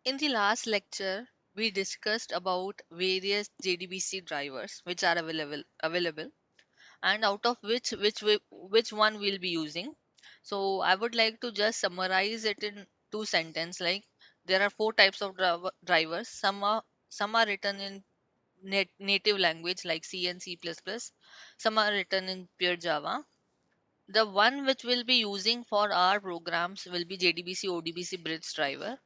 In the last lecture, we discussed about various JDBC drivers which are available, and out of which one we'll be using. So I would like to just summarize it in two sentences. Like there are four types of drivers. Some are written in native language like C and C++. Some are written in pure Java. The one which we'll be using for our programs will be JDBC ODBC bridge driver.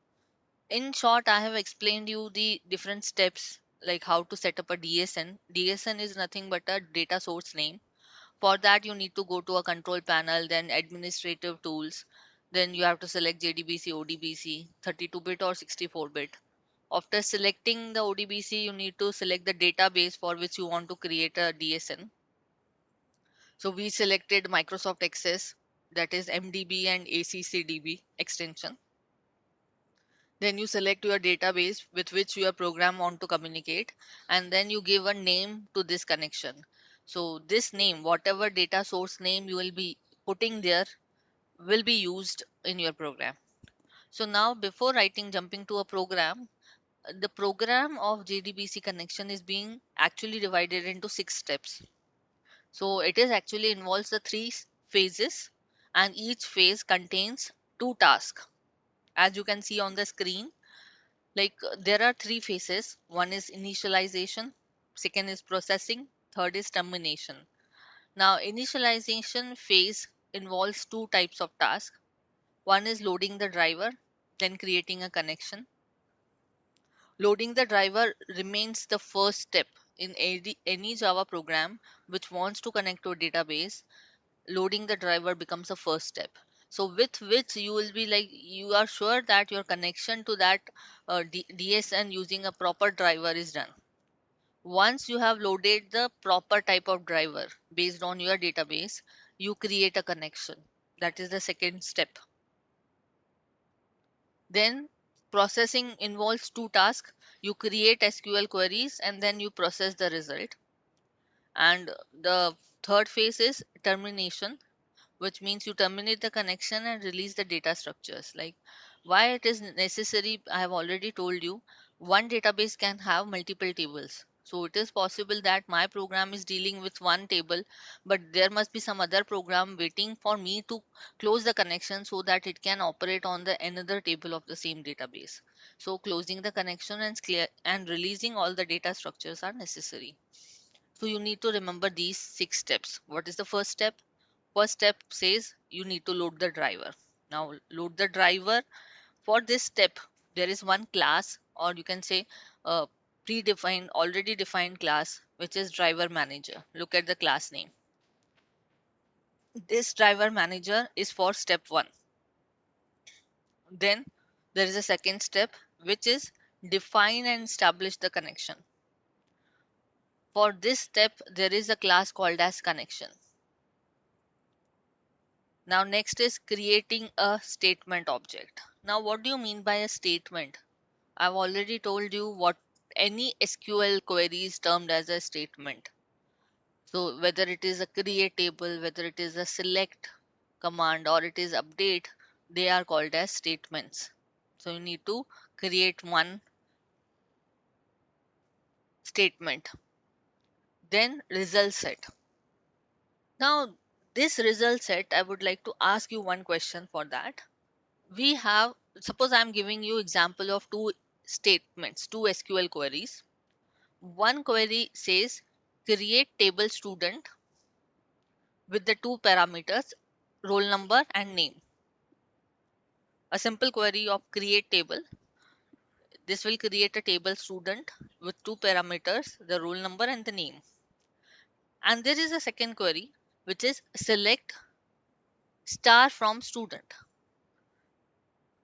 In short, I have explained you the different steps like how to set up a DSN. DSN is nothing but a data source name. For that, you need to go to a control panel, then administrative tools. Then you have to select JDBC, ODBC, 32-bit or 64-bit. After selecting the ODBC, you need to select the database for which you want to create a DSN. So we selected Microsoft Access, that is MDB and ACCDB extension. Then you select your database with which your program want to communicate, and then you give a name to this connection. So this name, whatever data source name you will be putting there, will be used in your program. So now before writing jumping to a program, the program of JDBC connection is being actually divided into 6 steps. So it is actually involves the phases, and each phase contains 2 tasks. As you can see on the screen, there are 3 phases. One is initialization, second is processing, third is termination. Now initialization phase involves 2 types of tasks. One is loading the driver, then creating a connection. Loading the driver remains the first step in any Java program which wants to connect to a database. Loading the driver becomes the first step. So with which you will be like you are sure that your connection to that DSN using a proper driver is done. Once you have loaded the proper type of driver based on your database, you create a connection. That is the second step. Then processing involves 2 tasks. You create SQL queries and then you process the result. And the third phase is termination, which means you terminate the connection and release the data structures. Like why it is necessary, I have already told you. One database can have multiple tables. So it is possible that my program is dealing with one table, but there must be some other program waiting for me to close the connection so that it can operate on the another table of the same database. So closing the connection and clear and releasing all the data structures are necessary. So you need to remember these 6 steps. What is the first step? First step says you need to load the driver. Now load the driver. For this step, there is one class, or you can say a predefined, already defined class, which is driver manager. Look at the class name. This driver manager is for step 1. Then there is a second step, which is define and establish the connection. For this step, there is a class called as connection. Now next is creating a statement object. Now what do you mean by a statement? I've already told you what any SQL query is termed as a statement. So whether it is a create table, whether it is a select command or it is update, they are called as statements. So you need to create one statement. Then result set. Now this result set, I would like to ask you one question for that. We have, suppose I'm giving you example of two statements, two SQL queries. One query says create table student with the 2 parameters roll number and name. A simple query of create table. This will create a table student with 2 parameters, the roll number and the name. And there is a second query which is select star from student.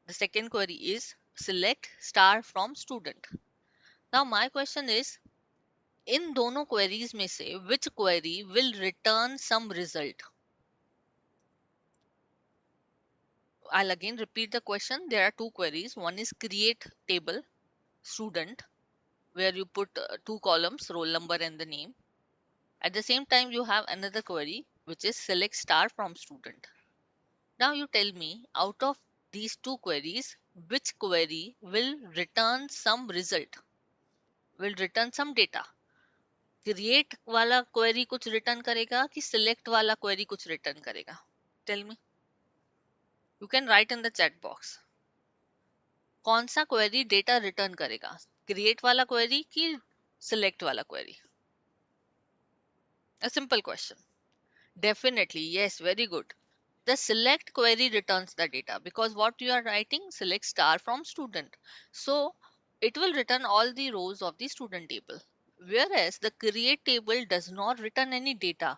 The second query is select star from student. Now my question is, इन दोनों queries में से which query will return some result? I'll again repeat the question. There are two queries. One is create table student, where you put 2 columns, roll number and the name. At the same time, you have another query which is select star from student. Now you tell me, out of these two queries, which query will return some result, will return some data. Create वाला query कुछ return करेगा कि select वाला query कुछ return करेगा? Tell me, you can write in the chat box. कौन सा query data return करेगा, क्रिएट वाला क्वेरी कि सिलेक्ट वाला query? A simple question. Definitely, yes, very good. The select query returns the data because what you are writing, select star from student. So it will return all the rows of the student table. Whereas the create table does not return any data.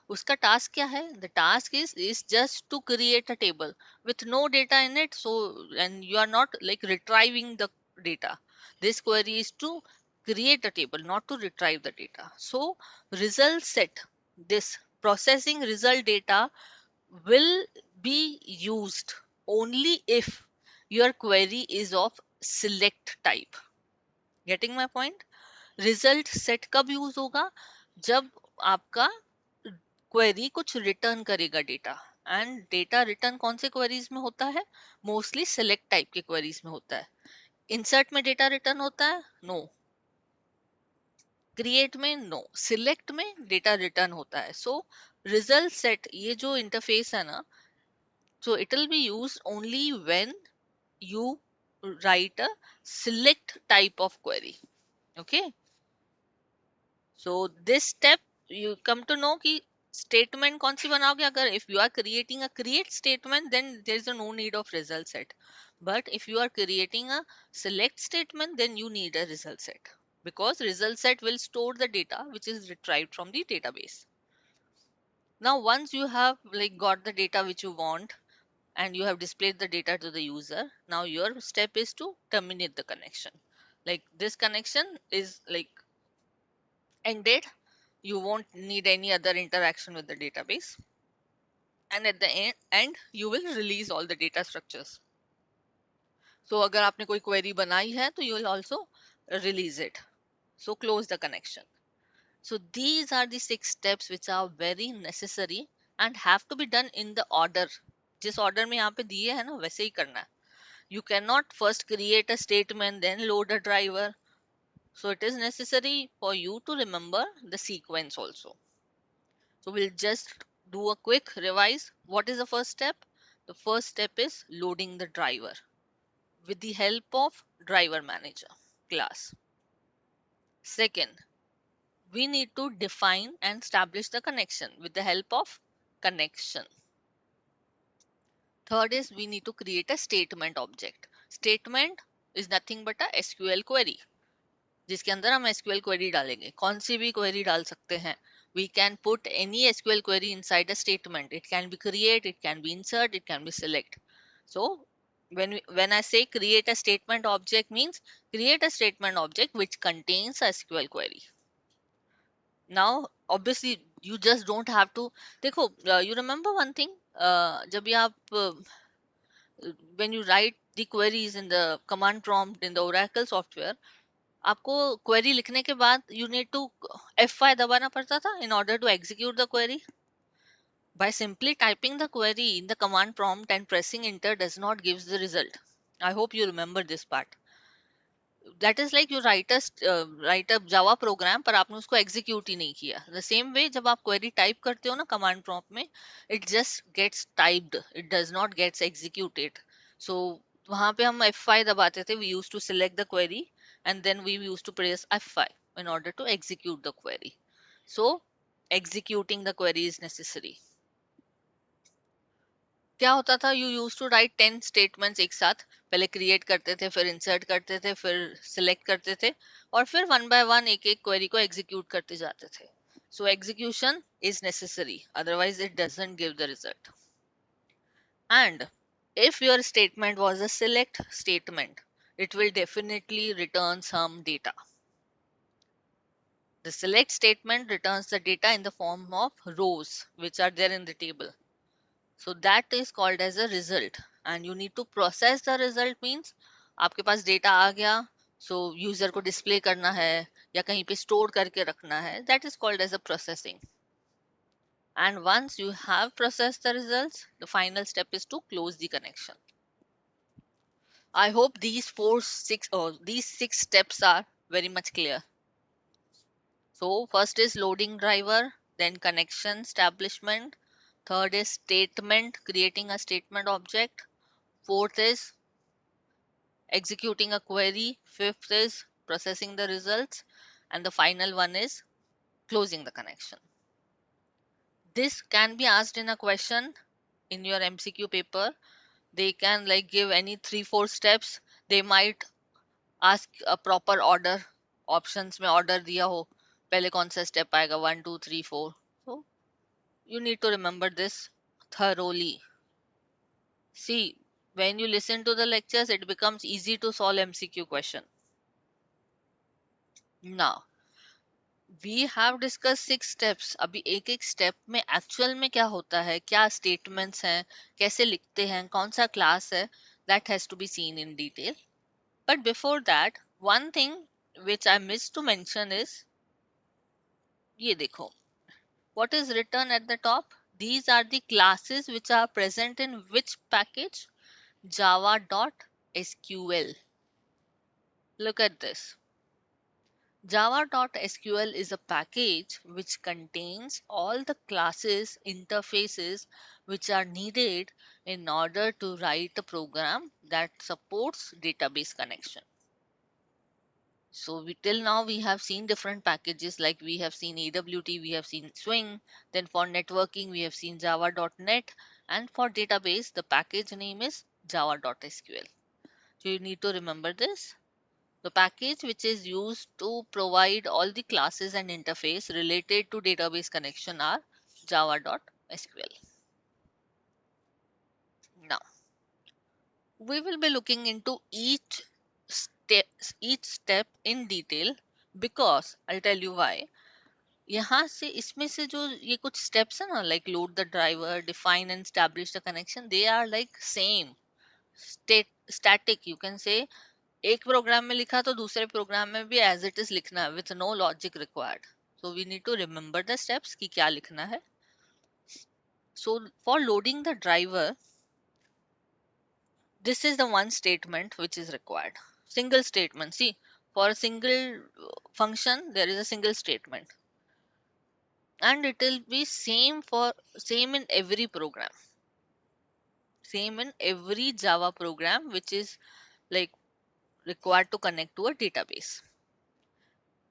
Uska task kya hai? The task is just to create a table with no data in it. So, and you are not like retrieving the data. This query is to create a table, not to retrieve the data. So result set, this processing result data will be used only if your query is of select type. Getting my point? Result set कब use होगा? जब आपका query कुछ return करेगा data. And data return कौन से queries में होता है? मोस्टली सेलेक्ट टाइप के क्वेरीज में होता है. इंसर्ट में डेटा रिटर्न होता है? नो. क्रिएट में? नो. सिलेक्ट में डेटा रिटर्न होता है. सो रिजल्ट सेट, ये जो इंटरफेस है ना, so it will be used only when you write a select type of query. Okay, so this step you come to know कि statement कौन सी बनाओगे. अगर if you are creating a create statement, then there is no need of result set. But if you are creating a select statement, then you need a result set, because result set will store the data which is retrieved from the database. Now once you have like got the data which you want and you have displayed the data to the user, now your step is to terminate the connection. Like this connection is like ended, you won't need any other interaction with the database, and at the end you will release all the data structures. So अगर आपने कोई query बनाई है तो you will also release it. So close the connection. So these are the 6 steps which are very necessary and have to be done in the order. जिस order में यहाँ पे दिए है ना वैसे ही करना है. You cannot first create a statement, then load a driver. So it is necessary for you to remember the sequence also. So we'll just do a quick revise. What is the first step? The first step is loading the driver with the help of driver manager class. Second, we need to define and establish the connection with the help of connection. Third is we need to create a statement object. Statement is nothing but a SQL query जिसके अंदर हम SQL query डालेंगे. कौन सी भी query डाल सकते हैं. We can put any SQL query inside a statement. It can be create, it can be insert, it can be select. So when I say create a statement object means create a statement object which contains a SQL query. Now obviously you just don't have to. देखो, you remember one thing, जब भी आप when you write the queries in the command prompt in the Oracle software, आपको query लिखने के बाद you need to F5 दबाना पड़ता था in order to execute the query. By simply typing the query in the command prompt and pressing enter does not give the result. I hope you remember this part. That is like you write a Java program पर आपने उसको execute ही नहीं किया. The same way जब आप query type करते हो ना command prompt में, it just gets typed, it does not gets executed. So वहाँ पे हम F5 दबाते थे. We used to select the query and then we used to press F5 in order to execute the query. So executing the query is necessary. क्या होता था, you use to write 10 statements एक साथ. पहले create करते थे, फिर insert करते थे, फिर सिलेक्ट करते थे, और फिर वन बाय वन एक एक क्वेरी को एग्जीक्यूट करते जाते थे. So execution is necessary, otherwise it doesn't give the result. And if your statement was a select statement, it will definitely return some data. The select statement returns the data in the form of rows which are there in the table. So that is called as a result, and you need to process the result means आपके पास data आ गया, so user को display करना है या कहीं पे store करके रखना है. That is called as a processing. And once you have processed the results, the final step is to close the connection. I hope these six steps are very much clear. So first is loading driver, then connection establishment. Third is statement, creating a statement object. Fourth is executing a query. Fifth is processing the results. And the final one is closing the connection. This can be asked in a question in your MCQ paper. They can like give any 3 4 steps. They might ask a proper order. Options में order दिया हो, पहले कौन सा step आएगा, 1 2 3 4. So you need to remember this thoroughly. See, when you listen to the lectures, it becomes easy to solve MCQ question. Now, we have discussed 6 steps. अभी एक एक स्टेप में एक्चुअल में क्या होता है, क्या स्टेटमेंट्स हैं, कैसे लिखते हैं, कौन सा क्लास है, that has to be seen in detail. But before that, one thing which I missed to mention is, ये देखो, what is written at the top? These are the classes which are present in which package? Java.sql. Look at this. Java.sql is a package which contains all the classes interfaces which are needed in order to write a program that supports database connection. So till now we have seen different packages, like we have seen AWT, we have seen Swing, then for networking we have seen java.net, and for database the package name is java.sql. So you need to remember this. The package which is used to provide all the classes and interface related to database connection are java.sql. Now, we will be looking into step each step in detail, because I'll tell you why. यहाँ से इसमें से जो ये कुछ steps है ना, like load the driver, define and establish the connection, they are like same static, you can say. एक प्रोग्राम में लिखा तो दूसरे प्रोग्राम में भी एज इट इज लिखना है, with no logic required. So we need to remember the steps कि क्या लिखना है. So for loading the driver, this is the one statement which is required. Single statement. See, for a single function there is a single statement, and it will be same in every program, same in every Java program which is like required to connect to a database.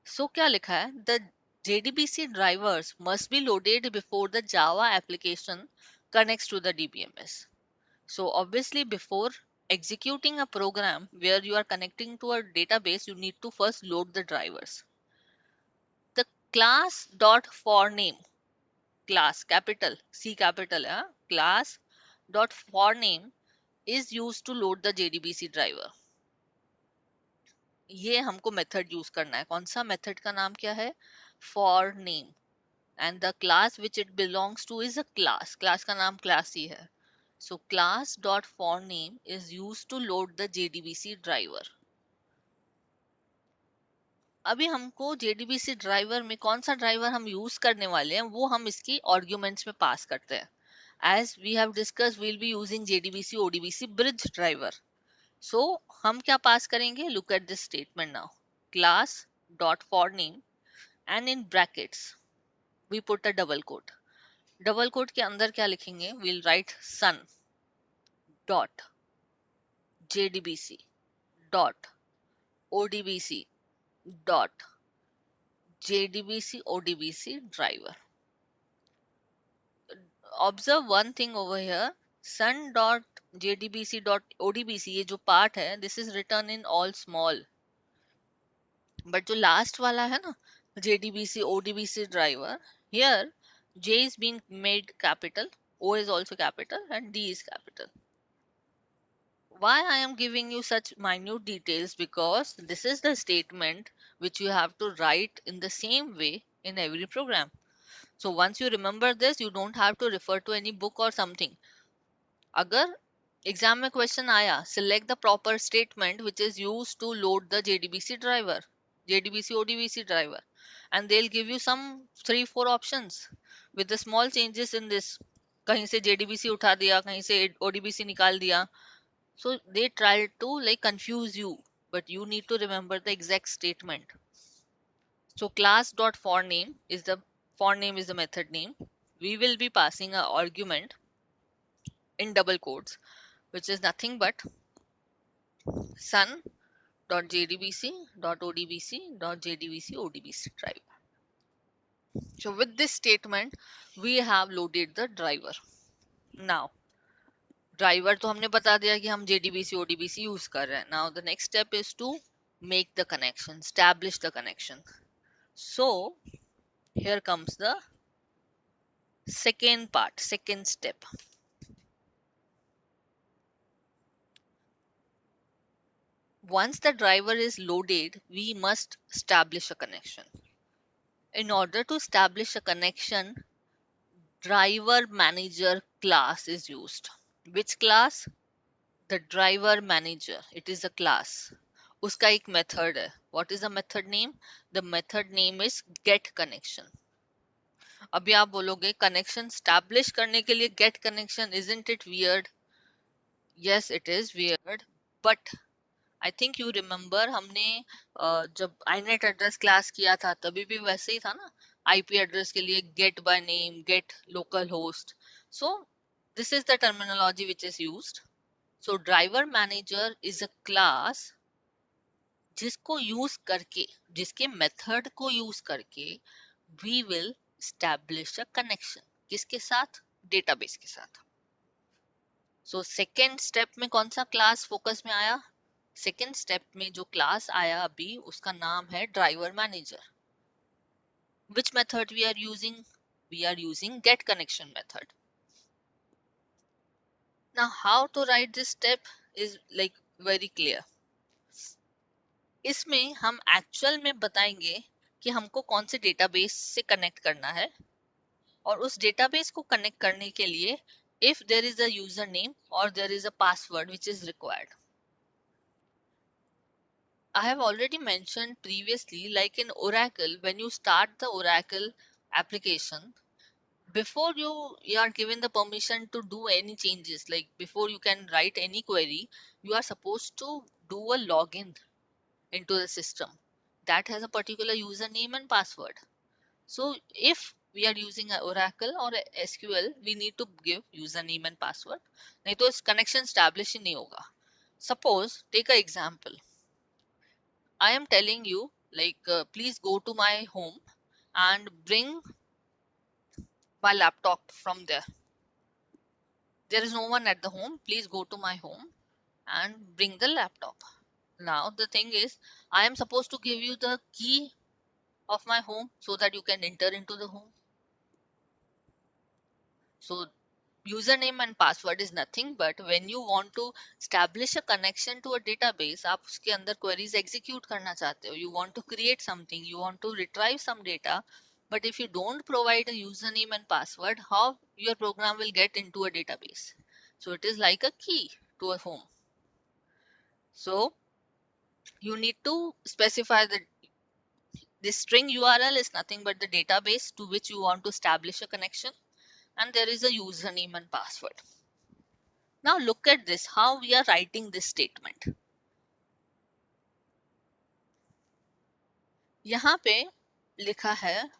So क्या लिखा है? The JDBC drivers must be loaded before the Java application connects to the DBMS. So obviously before executing a program where you are connecting to a database, you need to first load the drivers. The class dot for name, class capital C capital, class dot for name is used to load the JDBC driver. ये हमको method use करना है. कौन सा method का नाम क्या है? For name. And the class which it belongs to is a class का नाम class ही है. So class dot for name is used to load the JDBC driver. अभी हमको JDBC ड्राइवर में कौन सा ड्राइवर हम यूज करने वाले हैं वो हम इसकी आर्ग्यूमेंट्स में पास करते हैं. As we have discussed, we'll be using JDBC ODBC bridge driver. So हम क्या पास करेंगे? Look at this statement now. Class dot for name, and in brackets we put a double quote. Double quote के अंदर क्या लिखेंगे? We'll write sun dot jdbc dot odbc dot jdbc odbc driver. Observe one thing over here. Sun dot jdbc dot odbc, ये जो part है, this is written in all small. But जो last वाला है ना, jdbc odbc driver, here J is being made capital, O is also capital, and D is capital. Why I am giving you such minute details? Because this is the statement which you have to write in the same way in every program. So once you remember this, you don't have to refer to any book or something. अगर exam में question आया, select the proper statement which is used to load the JDBC driver, JDBC ODBC driver, and they'll give you some 3 4 options with the small changes in this. कहीं से JDBC उठा दिया, कहीं से ODBC निकाल दिया, So they try to like confuse you, but you need to remember the exact statement. So class dot for name is the method name. We will be passing a argument in double quotes, which is nothing but sun dot jdbc dot odbc dot jdbc odbc driver. So with this statement, we have loaded the driver. Now driver तो हमने बता दिया कि हम JDBC ODBC use कर रहे हैं. Now the next step is to make the connection, establish the connection. So here comes the second part, second step. Once the driver is loaded, we must establish a connection. In order to establish a connection, driver manager class is used. Which class? The driver manager. It is a class. उसका एक method है. What is the method name? The method name is get connection. अभी आप बोलोगे connection establish करने के लिए get connection, isn't it weird? Yes, it is weird, but I think you remember हमने जब inet address class किया था तभी भी वैसे ही था ना. IP address के लिए get by name, get localhost. So this is the terminology which is used. So driver manager is a class जिसको यूज करके, जिसके मेथड को यूज करके we will establish a connection. किसके साथ? डेटाबेस के साथ. सो सेकेंड स्टेप में कौन सा क्लास फोकस में आया? सेकेंड स्टेप में जो क्लास आया अभी उसका नाम है driver manager. Which method we are using? We are using get connection method. Now how to write this step is like very clear. इसमें हम एक्चुअल में बताएंगे कि हमको कौन से डेटाबेस से कनेक्ट करना है, और उस डेटाबेस को कनेक्ट करने के लिए if there is a username or there is a password which is required. I have already mentioned previously, like in Oracle, when you start the Oracle application, before you are given the permission to do any changes, like before you can write any query, you are supposed to do a login into the system that has a particular username and password. So if we are using a Oracle or a SQL, we need to give username and password. नहीं तो इस connection establish ही नहीं होगा. Suppose, take an example. I am telling you, like, please go to my home and bring my laptop from there. There is no one at the home. Please go to my home and bring the laptop. Now, the thing is, I am supposed to give you the key of my home so that you can enter into the home. So username and password is nothing but when you want to establish a connection to a database, आप उसके अंदर queries execute करना चाहते हो, you want to create something, you want to retrieve some data, but if you don't provide a username and password, how your program will get into a database? So it is like a key to a home. So you need to specify that this string URL is nothing but the database to which you want to establish a connection, and there is a username and password. Now look at this, how we are writing this statement. यहाँ पे लिखा है,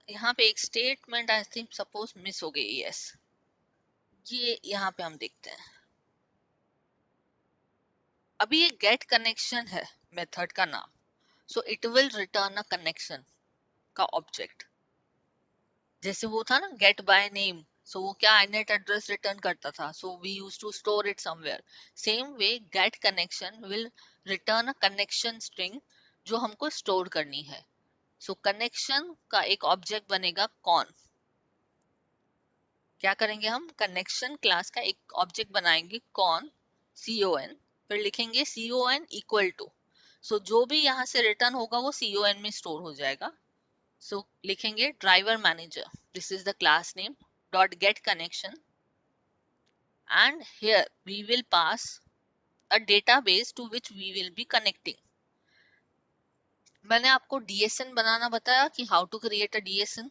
यहाँ पे एक statement I think suppose miss हो गई. Yes, ये यहाँ पे हम देखते हैं. अभी ये गेट कनेक्शन है मेथड का नाम. So it will return a connection का ऑब्जेक्ट. जैसे वो था ना गेट बाय नेम, सो वो क्या inet एड्रेस रिटर्न करता था, so we use to store it somewhere. Same way get connection will return a connection string जो हमको स्टोर करनी है. सो कनेक्शन का एक ऑब्जेक्ट बनेगा कौन. क्या करेंगे हम? कनेक्शन क्लास का एक ऑब्जेक्ट बनाएंगे कौन, con, फिर लिखेंगे con इक्वल टू. सो जो भी यहाँ से रिटर्न होगा वो con में स्टोर हो जाएगा. सो लिखेंगे driver manager, this is the class name, dot get connection, and here we will pass a database to which we will be connecting. मैंने आपको डीएसएन बनाना बताया कि how to create a DSN.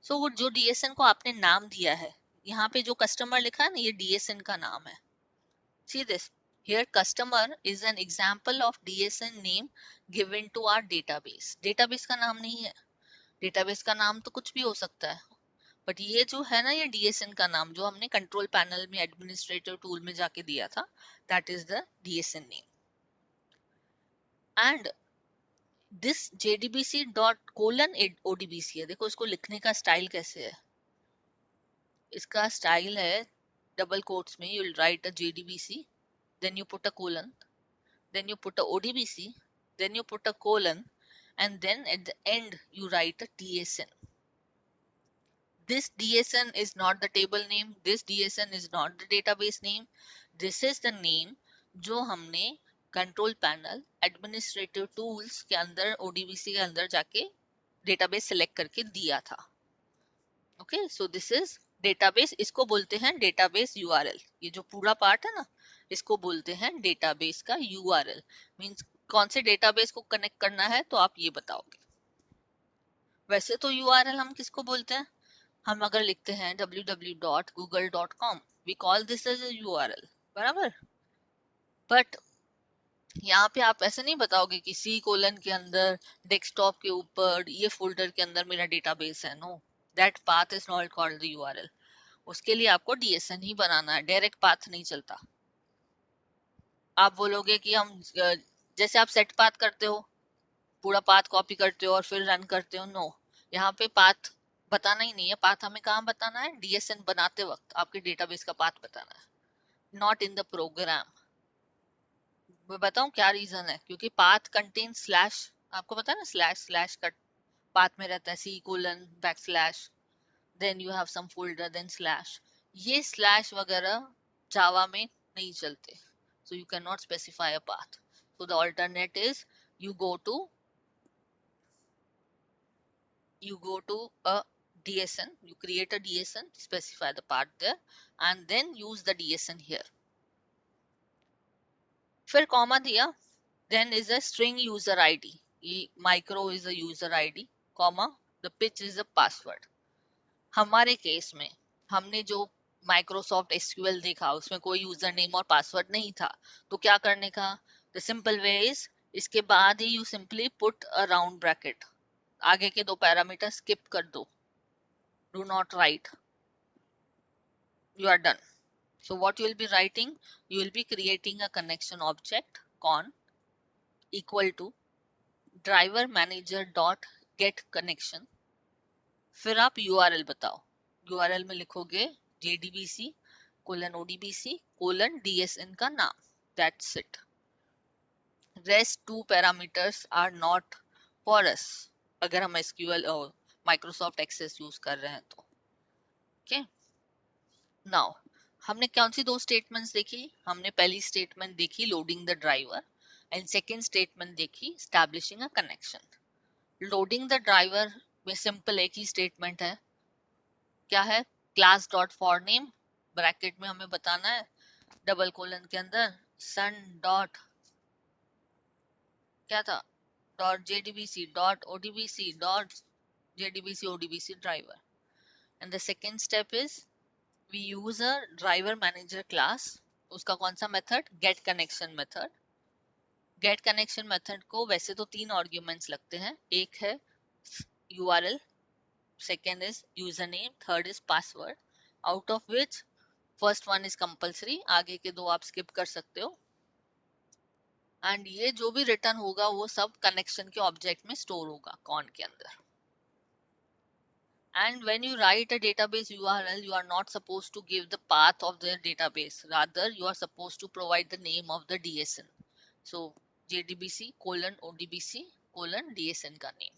So वो जो डीएसएन को आपने नाम दिया है, यहाँ पे जो कस्टमर लिखा है ना, ये डीएसएन का नाम है. See this. Here customer is an example of DSN name given to our database. Database का नाम नहीं है. Database का नाम तो कुछ भी हो सकता है. बट ये जो है ना, ये DSN का नाम जो हमने कंट्रोल पैनल में एडमिनिस्ट्रेटर टूल में जाके दिया था, that is the DSN name. And this JDBC dot colon ODBC है. देखो इसको लिखने का स्टाइल कैसे है. इसका स्टाइल है डबल कोट्स में you will write a JDBC, then you put a colon, then you put a ODBC, then you put a colon, and then at the end you write a DSN. This DSN is not the table name, this DSN is not the database name, this is the name जो हमने control panel administrative tools के अंदर ODBC के अंदर जाके database select करके दिया था. Okay, so this is database. इसको बोलते हैं डेटाबेस URL. ये जो पूरा पार्ट है ना, इसको बोलते हैं डेटाबेस का URL. मींस कौन से डेटाबेस को कनेक्ट करना है तो आप ये बताओगे. वैसे तो URL हम किसको बोलते हैं, हम अगर लिखते हैं www.google.com, we call this as a URL, बराबर. बट यहाँ पे आप ऐसे नहीं बताओगे कि C कोलन के अंदर डेस्कटॉप के ऊपर ये फोल्डर के अंदर मेरा डेटाबेस है. No, that path is not called the URL. उसके लिए आपको DSN ही बनाना है, डायरेक्ट पाथ नहीं चलता. आप बोलोगे कि हम जैसे आप सेट पाथ करते हो, पूरा पाथ कॉपी करते हो और फिर रन करते हो. नो, यहाँ पे पाथ बताना ही नहीं है. पाथ हमें कहाँ बताना है, DSN बनाते वक्त आपके डेटाबेस का पाथ बताना है, नॉट इन द प्रोग्राम. मैं बताऊं क्या रीजन है, क्योंकि पाथ कंटेन स्लैश. आपको पता है ना, स्लैश स्लैश का पाथ में रहता है, C colon back slash, then you have some folder, then slash. ये slash वगैरह जावा में नहीं चलते, so you cannot specify a path. So the alternate is you go to a DSN, you create a DSN, specify the path there, and then use the DSN here. फिर comma दिया, then is a string user ID. Micro is a user ID, comma the pitch is a password. हमारे case में हमने जो Microsoft SQL देखा उसमें कोई user name और पासवर्ड नहीं था, तो क्या करने का, द सिंपल वे इज इसके बाद ही you simply put a round bracket, आगे के दो पैरामीटर स्किप कर दो, do not write, you are done. So what you will be writing, you will be creating a connection object con equal to driver manager dot get connection. फिर आप URL बताओ. URL में लिखोगे JDBC colon ODBC colon DSN का नाम. That's it. Rest two parameters are not for us. अगर हम SQL और Microsoft Access यूज कर रहे हैं तो. Okay. Now हमने कौन सी दो स्टेटमेंट्स देखी, हमने पहली स्टेटमेंट देखी loading the driver and second statement देखी establishing a connection. Loading the driver में सिंपल एक ही स्टेटमेंट है. क्या है, class dot for name bracket में हमें बताना है डबल कोलन के अंदर सन डॉट क्या था, dot JDBC dot ODBC dot JDBC ODBC driver. And the second step is we use a driver manager class. उसका कौन सा method, get connection method. Get connection method को वैसे तो तीन आर्ग्यूमेंट्स लगते हैं, एक है URL, second is username, third is password, out of which first one is compulsory, आगे के दो आप skip कर सकते हो. एंड ये जो भी रिटर्न होगा वो सब कनेक्शन के ऑब्जेक्ट में स्टोर होगा कॉन के अंदर. And when you write a database URL, you are not supposed to give the path of the database. Rather, you are supposed to provide the name of the DSN. So, JDBC colon ODBC colon DSN का name.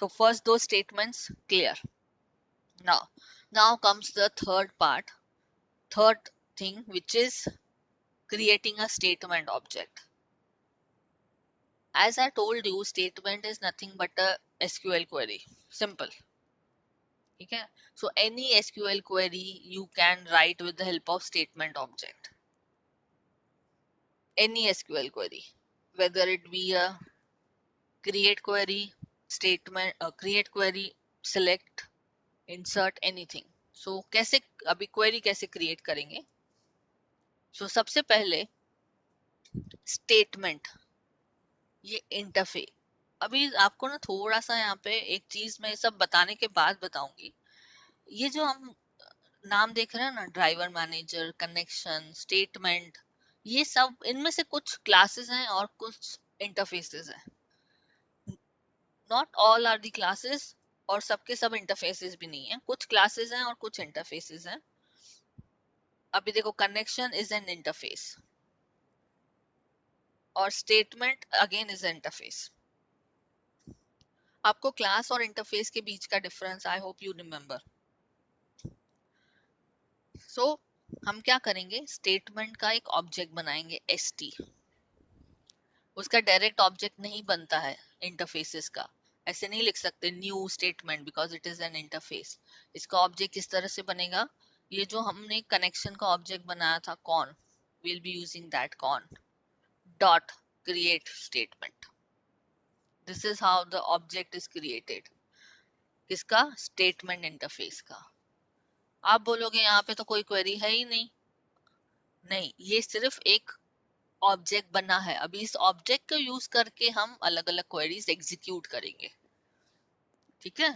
So, first those statements clear. Now comes the third part, third thing, which is creating a statement object. As I told you, statement is nothing but a SQL query. Simple. Okay? So any SQL query you can write with the help of statement object. Any SQL query, whether it be a create query, statement, create query, select, insert, anything. So कैसे अभी query कैसे create करेंगे? सो सबसे पहले statement, ये interface. अभी आपको ना थोड़ा सा यहाँ पे एक चीज मैं सब बताने के बाद बताऊंगी। ये जो हम नाम देख रहे हैं ना, ड्राइवर मैनेजर, कनेक्शन, स्टेटमेंट, ये सब इनमें से कुछ क्लासेस हैं और कुछ इंटरफेसेस हैं। Not all are the classes, और सबके सब इंटरफेसेस भी नहीं है, कुछ क्लासेस हैं और कुछ इंटरफेसेस हैं। अभी देखो, कनेक्शन इज एन इंटरफेस और स्टेटमेंट अगेन इज इंटरफेस। आपको क्लास और इंटरफेस के बीच का difference I hope you remember. So हम क्या करेंगे, स्टेटमेंट का एक ऑब्जेक्ट बनाएंगे st। उसका डायरेक्ट ऑब्जेक्ट नहीं बनता है इंटरफेसेस का, ऐसे नहीं लिख सकते new statement because it is an interface. इसका ऑब्जेक्ट किस तरह से बनेगा, ये जो हमने कनेक्शन का ऑब्जेक्ट बनाया था कौन, we'll be using that कौन dot create statement। this is how the object is created, किसका, स्टेटमेंट इंटरफेस का। आप बोलोगे यहाँ पे तो कोई क्वेरी है ही नहीं। नहीं, ये सिर्फ एक ऑब्जेक्ट बना है, अभी इस ऑब्जेक्ट को यूज करके हम अलग अलग क्वेरीज एग्जीक्यूट करेंगे। ठीक है,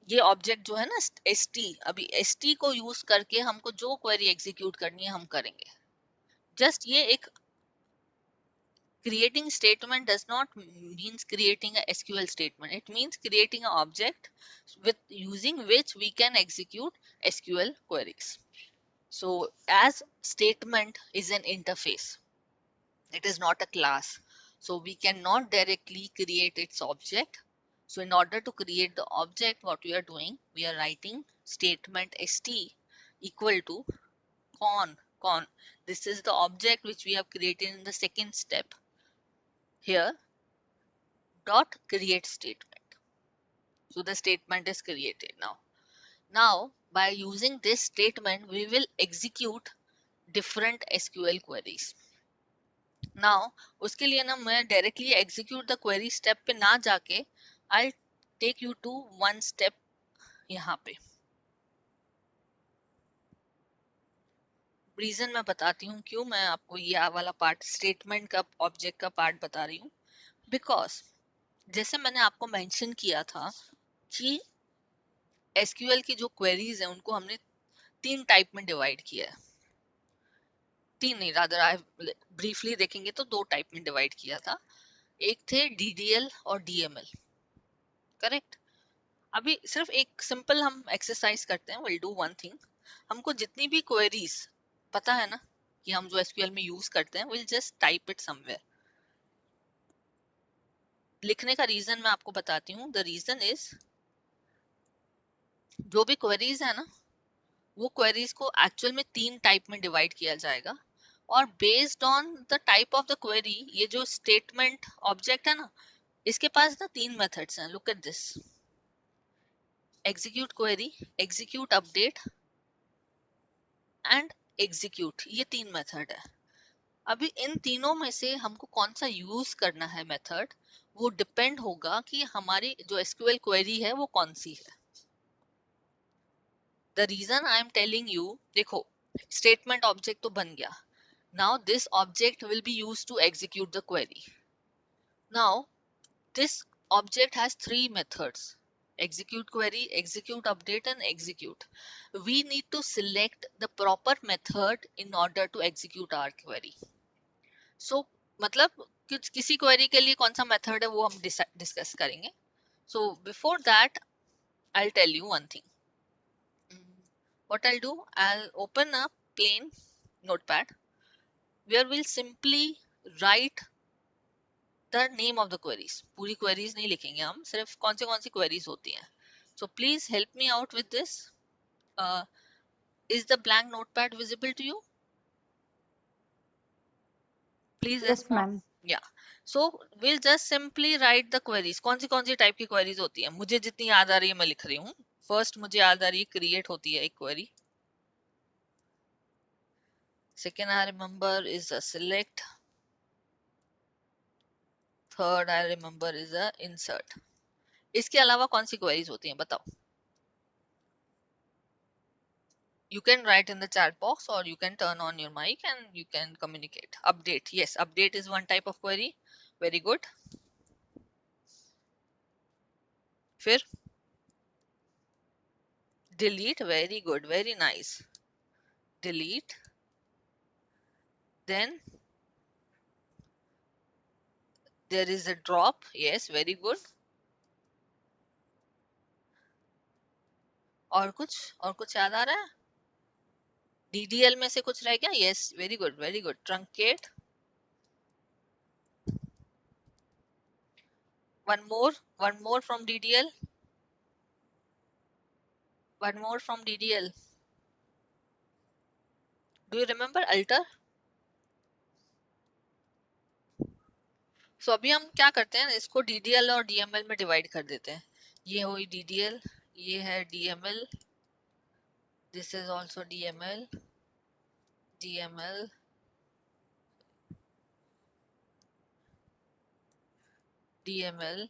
ये ऑब्जेक्ट जो है ना st, अभी st को यूज करके हमको जो क्वेरी एग्जीक्यूट करनी है हम करेंगे। जस्ट ये एक creating statement does not means creating a SQL statement. It means creating an object with using which we can execute SQL queries. So as statement is an interface, it is not a class. So we cannot directly create its object. So in order to create the object, what we are doing, we are writing statement st equal to con. This is the object which we have created in the second step. Here dot create statement. So the statement is created now. Now by using this statement, we will execute different SQL queries. Now उसके लिए ना मैं directly execute the query step पे ना जाके I'll take you to one step यहाँ पे। Reason मैं बताती हूँ क्यों मैं आपको ये वाला पार्ट स्टेटमेंट का ऑब्जेक्ट का पार्ट बता रही हूँ। बिकॉज जैसे मैंने आपको मेंशन किया था कि एसक्यूएल की जो क्वेरीज है उनको हमने तीन टाइप में डिवाइड किया है। तीन नहीं, रादर आई ब्रीफली देखेंगे तो दो टाइप में डिवाइड किया था। एक थे डीडीएल और डीएमएल, करेक्ट। अभी सिर्फ एक सिंपल हम एक्सरसाइज करते हैं, विल डू वन थिंग। हमको जितनी भी क्वेरीज पता है ना कि हम जो एसक्यूएल में यूज करते हैं, will just type it somewhere. लिखने का रीजन मैं आपको बताती हूँ। द रीजन इज, जो भी क्वेरीज है ना, वो क्वेरीज को एक्चुअल में तीन टाइप में डिवाइड किया जाएगा। और based on the type of the query, ये जो स्टेटमेंट ऑब्जेक्ट है ना, इसके पास ना तीन मेथड्स हैं। Look at this, execute query, execute update and execute, ये तीन मेथड है। अभी इन तीनों में से हमको कौन सा यूज करना है मेथड, वो डिपेंड होगा कि हमारी जो एसक्यूएल क्वेरी है वो कौन सी है। The reason I am telling you, देखो स्टेटमेंट ऑब्जेक्ट तो बन गया। Now this object will be used to execute the query. Now this object has three methods: execute query, execute update and execute. We need to select the proper method in order to execute our query. So मतलब किसी query के लिए कौन सा method है वो हम discuss करेंगे. So before that I'll tell you one thing. What I'll do, I'll open a plain notepad where we'll simply write the name of the queries. पूरी क्वेरीज नहीं लिखेंगे हम, सिर्फ कौन सी क्वेरीज होती हैं। So please help me out with this. Is the blank notepad visible to you? Please Yes, respond. ma'am. Yeah, so will just simply write the queries. कौन सी टाइप की क्वेरीज होती है, मुझे जितनी याद आ रही है मैं लिख रही हूँ। फर्स्ट मुझे याद आ रही है क्रिएट होती है एक query. Second I remember is a select. Third I remember is a insert. इसके अलावा कौन सी क्वेरीज होती हैं बताओ। You can write in the chat box or you can turn on your mic and you can communicate. Update. Yes, update is one type of query. Very good. फिर delete. Very good. Very nice. Delete. Then there is a drop. Yes, very good. और कुछ याद आ रहा है? DDL में से कुछ रह गया? Yes, very good. Very good. Truncate. One more. One more from DDL. One more from DDL. Do you remember alter? So अभी हम क्या करते हैं, इसको DDL और DML में डिवाइड कर देते हैं. ये हुई DDL, ये है DML, this is also DML, DML, DML,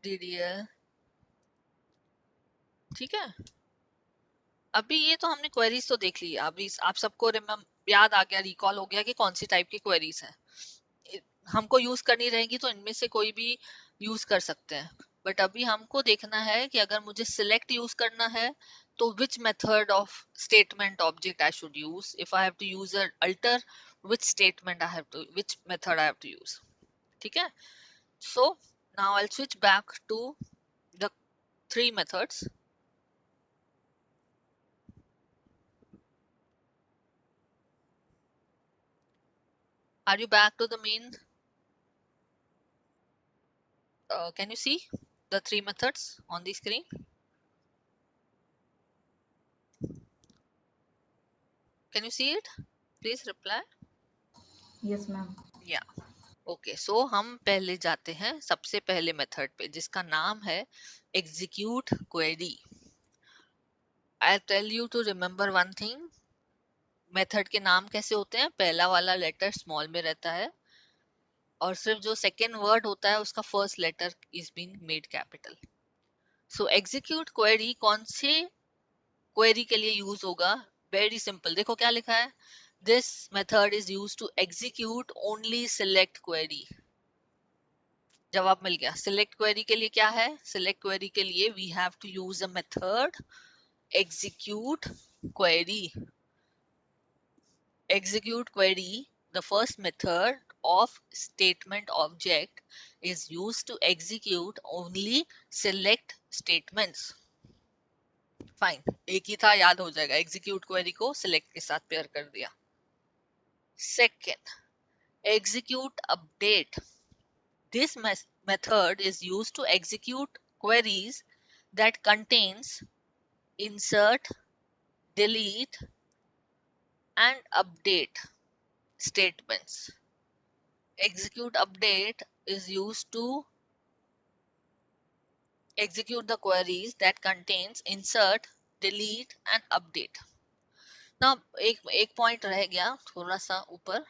DDL. ठीक है. अभी ये तो हमने क्वेरीज तो देख ली. अभी आप सबको याद आ गया, रिकॉल हो गया कि कौन सी टाइप की क्वेरीज है. हमको यूज करनी रहेगी तो इनमें से कोई भी यूज कर सकते हैं. बट अभी हमको देखना है कि अगर मुझे सिलेक्ट यूज करना है तो which method of statement object I should use. If I have to use alter, which statement I have to, which method I have to use. ठीक है. So now I switch back to the three methods. Are you back to the main? Can you see the three methods on the screen? Can you see it? Please reply. Yes, ma'am. Yeah. Okay, so हम पहले जाते हैं सबसे पहले method पे जिसका नाम है execute query. I tell you to remember one thing. Method के नाम कैसे होते हैं? पहला वाला लेटर स्मॉल में रहता है और सिर्फ जो सेकेंड वर्ड होता है उसका first letter is being made capital. So execute query कौन से क्वेरी के लिए यूज होगा? Very simple. देखो क्या लिखा है. This method is use to execute only select query. जवाब मिल गया. सिलेक्ट क्वेरी के लिए क्या है? सिलेक्ट क्वेरी के लिए we have to use a method execute query. Execute query, the first method of statement object, is used to execute only select statements. Fine. एक ही था, याद हो जाएगा. execute query को select के साथ पेयर कर दिया. Second, execute update. This method is used to execute queries that contains insert, delete, and update statements. Execute update is used to execute the queries that contains insert, delete, and update. Now एक point रह गया थोड़ा सा ऊपर.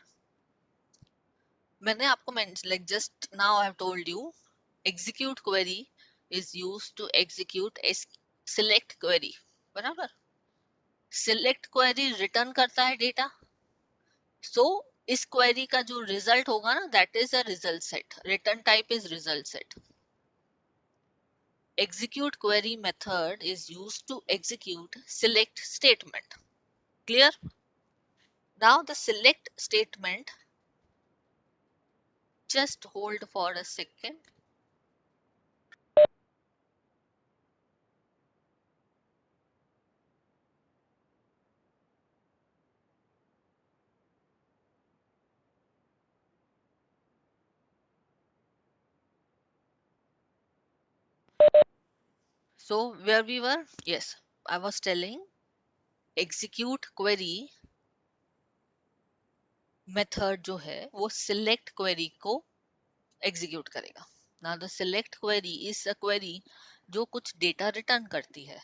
मैंने आपको like just now I have told you execute query is used to execute a select query. बराबर. select query return करता है डेटा. So इस क्वेरी का जो रिजल्ट होगा ना, that is a result set. Return type is result set. Execute query method is used to execute select statement. Clear? Now the select statement, just hold for a second. So where we were? Yes, I was telling execute query method जो है वो select query को execute करेगा. Now the select query is a query जो कुछ data return करती है.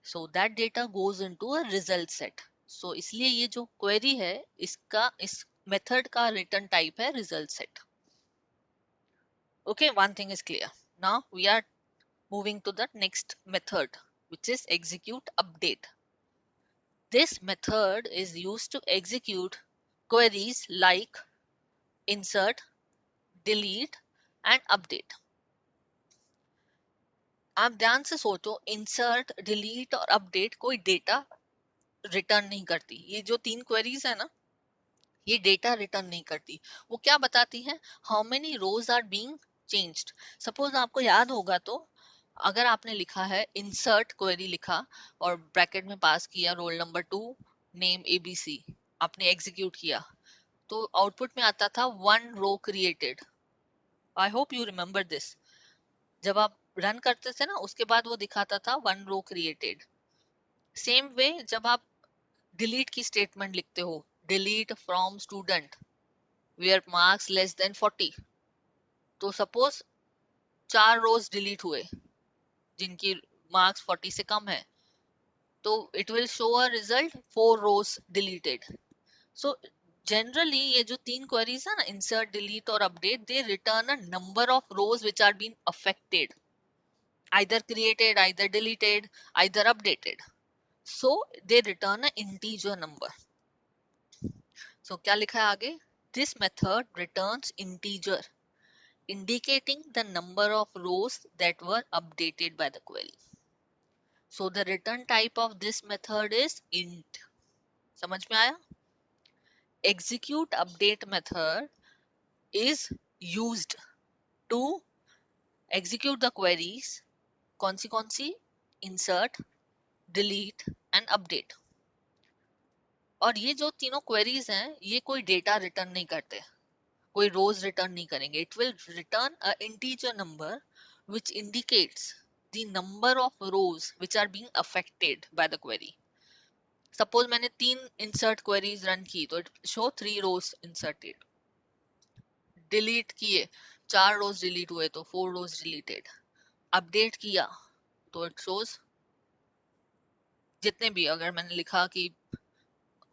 So that data goes into a result set. So इसलिए ये जो query है इसका इस method का return type है result set. Okay, one thing is clear. Now we are moving to the next method. which is execute update. This method is used to execute queries like insert, delete and update. आप ध्यान से सोचो, insert, delete और update कोई data return नहीं करती। ये जो 3 क्वेरीज है ना, ये डेटा रिटर्न नहीं करती। वो क्या बताती है? How many rows are being changed. Suppose आपको याद होगा तो, अगर आपने लिखा है इंसर्ट क्वेरी लिखा और ब्रैकेट में पास किया रोल नंबर 2 नेम एबीसी, आपने एग्जीक्यूट किया, तो आउटपुट में आता था 1 row created. I hope you remember this. जब आप रन करते थे ना, उसके बाद वो दिखाता था 1 रो क्रिएटेड। सेम वे जब आप डिलीट की स्टेटमेंट लिखते हो, delete from student where marks less than 40, तो सपोज 4 रोज डिलीट हुए जिनकी मार्क्स 40 से कम है, तो it will show a result 4 rows deleted. So generally ये जो 3 क्वेरीज है ना, इंसर्ट, डिलीट और update, they return a number of rows which are been affected, either created, either deleted, either updated. So they return an integer number. So क्या लिखा है आगे? This method returns integer, indicating the number of rows that were updated by the query. So the return type of this method is int. समझ में आया? Execute update method is used to execute the queries कौन सी? Insert, delete and update. और ये जो तीनों queries हैं, ये कोई डेटा रिटर्न नहीं करते, कोई रोज रिटर्न नहीं करेंगे। It will return a integer number which indicates the number of rows which are being affected by the query. Suppose मैंने 3 इंसर्ट क्वेरीज रन की तो it show 3 rows inserted. Delete किए, 4 रोज delete हुए तो 4 रोज डिलीटेड। अपडेट किया तो it shows जितने भी, अगर मैंने लिखा कि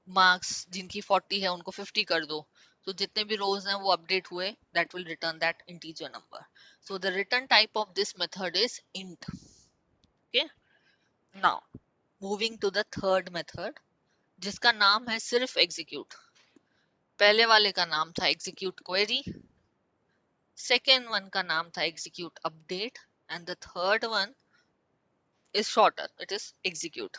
मार्क्स जिनकी 40 है उनको 50 कर दो, तो जितने भी रोज हैं वो अपडेट हुए, that will return that integer number. So the return type of this method is int. Okay, now moving to the third method, जिसका नाम है सिर्फ एग्जीक्यूट। पहले वाले का नाम था एग्जीक्यूट क्वेरी, सेकेंड वन का नाम था execute update and the third one is shorter, it is execute.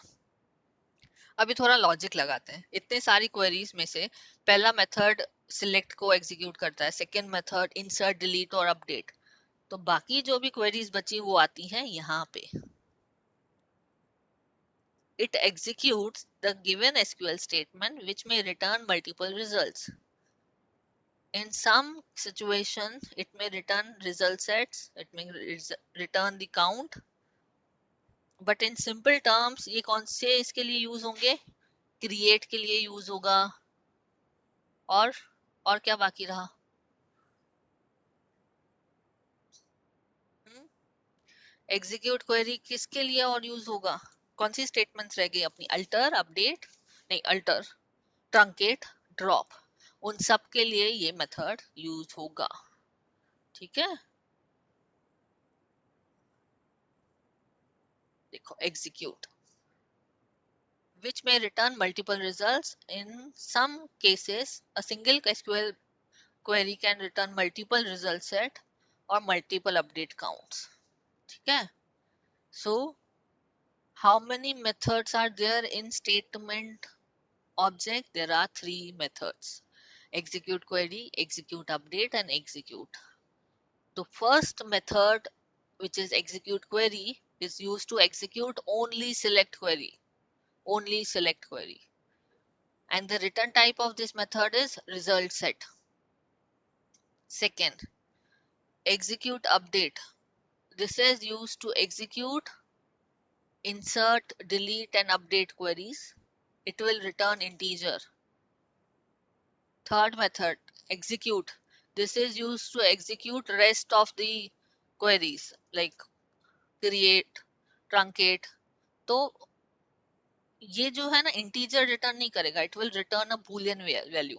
अभी थोड़ा लॉजिक लगाते हैं। इतने सारी क्वेरीज में से पहला मेथड सिलेक्ट को एग्जीक्यूट करता है, सेकेंड मेथड इंसर्ट, डिलीट और अपडेट, तो बाकी जो भी क्वेरीज बची वो आती हैं यहाँ पे। It executes the given SQL statement which may return multiple results. In some situations, it may return result sets, it may return the count, but in simple terms, ये कौन से इसके लिए यूज होंगे? क्रिएट के लिए यूज होगा, और और क्या बाकी रहा? एग्जीक्यूट क्वेरी किसके लिए और यूज होगा? कौन सी स्टेटमेंट्स रह गई अपनी? अल्टर, अपडेट नहीं, अल्टर, ट्रंकेट, ड्रॉप, उन सब के लिए ये मेथड यूज होगा। ठीक है, देखो execute which may return multiple results. In some cases, a single SQL query can return multiple result set or multiple update counts. ठीक है, so how many methods are there in statement object? There are 3 methods: execute query, execute update and execute. The first method, which is execute query, is used to execute only select query, only select query, and the return type of this method is result set. Second, execute update. This is used to execute, insert, delete and update queries. It will return integer. Third method, execute. This is used to execute rest of the queries like create, truncate. तो ये जो है ना, integer return नहीं करेगा, it will return a Boolean value.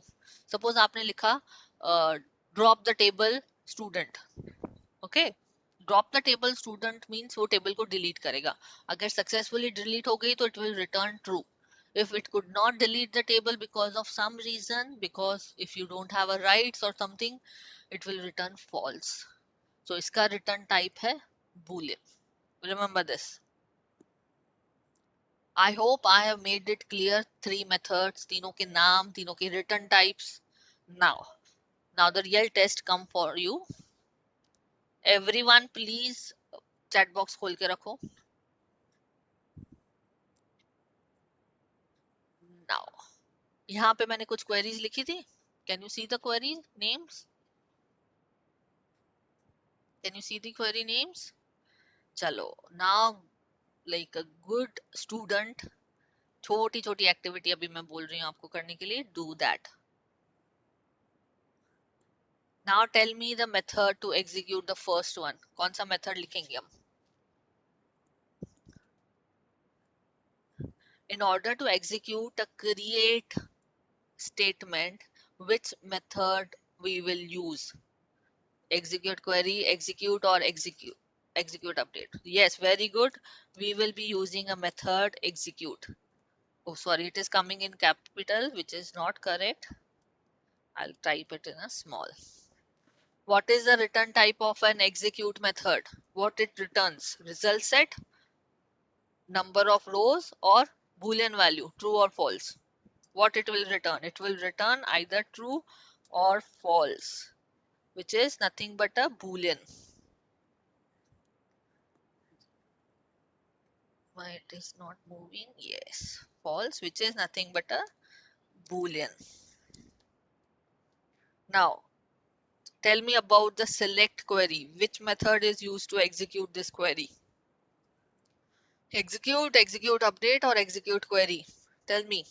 Suppose आपने लिखा drop the table student, okay, drop the table student means वो टेबल को डिलीट करेगा. अगर सक्सेसफुली डिलीट हो गई तो it will return true. If it could not delete the table because of some reason, because if you don't have a rights or something, it will return false. So iska return type hai boolean. Remember this. I hope I have made it clear. Three methods, तीनों के नाम, तीनों के return types. Now the real test come for you. Everyone please chat box खोल के रखो. Now यहाँ पे मैंने कुछ queries लिखी थी. Can you see the query names? Can you see the query names? चलो. Now like a good student, छोटी छोटी एक्टिविटी अभी मैं बोल रही हूँ आपको करने के लिए. Do that. Now tell me the method to execute the first one. कौन सा method लिखेंगे हम? In order to execute a create statement, which method we will use? Execute query, execute, or execute update? Yes, very good. We will be using a method execute. Oh, sorry, it is coming in capital, which is not correct. I'll type it in a small. What is the return type of an execute method? What it returns? Result set, number of rows, or boolean value, true or false? What it will return? It will return either true or false, which is nothing but a boolean. Why it is not moving? Yes, false, which is nothing but a boolean. Now tell me about the select query. Which method is used to execute this query? Execute, execute update, or execute query? Tell me.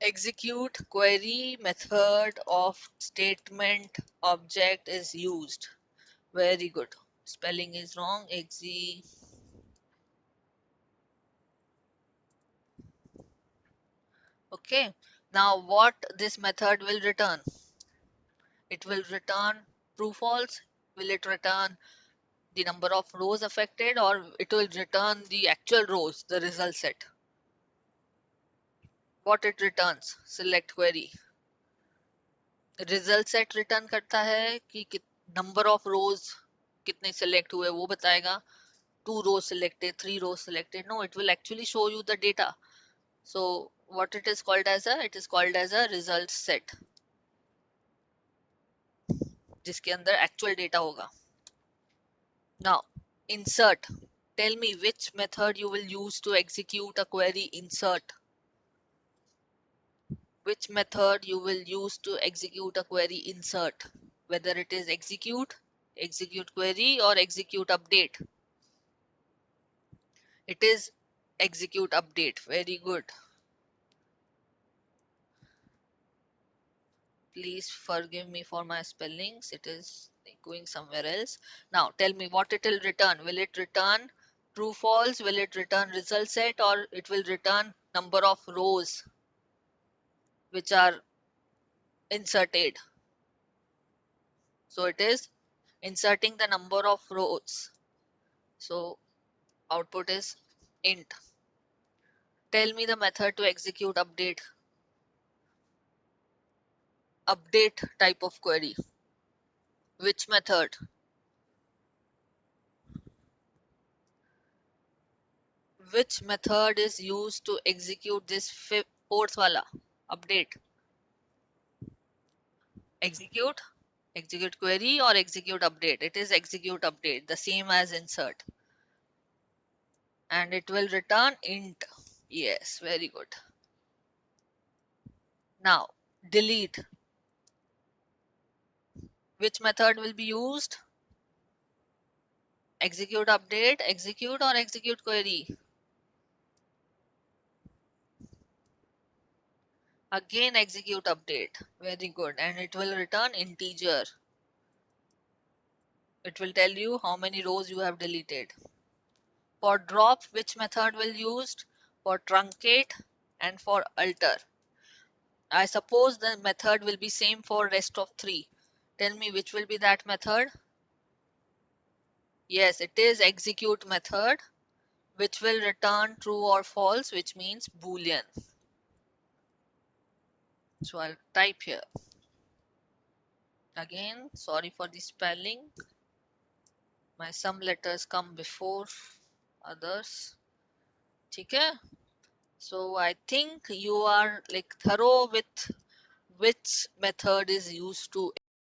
Execute query method of statement object is used. Very good. Spelling is wrong. Okay. Now what this method will return? It will return true false. Will it return the number of rows affected, or it will return the actual rows, the result set? What it returns? Select query. Result set return करता है कि number of रोज कितने select हुए वो बताएगा. 2 rows selected, 3 rows selected. No, it will actually show you the data. So what it is called as a result set, जिसके अंदर actual data होगा. Now insert. Tell me which method you will use to execute a query insert. Which method you will use to execute a query insert? Whether it is execute, execute query, or execute update. It is execute update. Very good. Please forgive me for my spellings. It is going somewhere else. Now tell me what it will return. Will it return true false? Will it return result set, or it will return number of rows which are inserted? So it is inserting the number of rows. So output is int. Tell me the method to execute update. Update type of query. Which method? Which method is used to execute this fourth wala update? Execute, execute query, or execute update? It is execute update, the same as insert, and it will return int. Yes, very good. Now delete. Which method will be used? Execute update, execute, or execute query? Again execute update. Very good. And it will return integer. It will tell you how many rows you have deleted. For drop, which method will used? For truncate and for alter. I suppose the method will be same for rest of three. Tell me which will be that method. Yes, it is execute method, which will return true or false, which means boolean. So I'll type here. Again, sorry for the spelling. My some letters come before others. Okay. So I think you are like thorough with which method is used to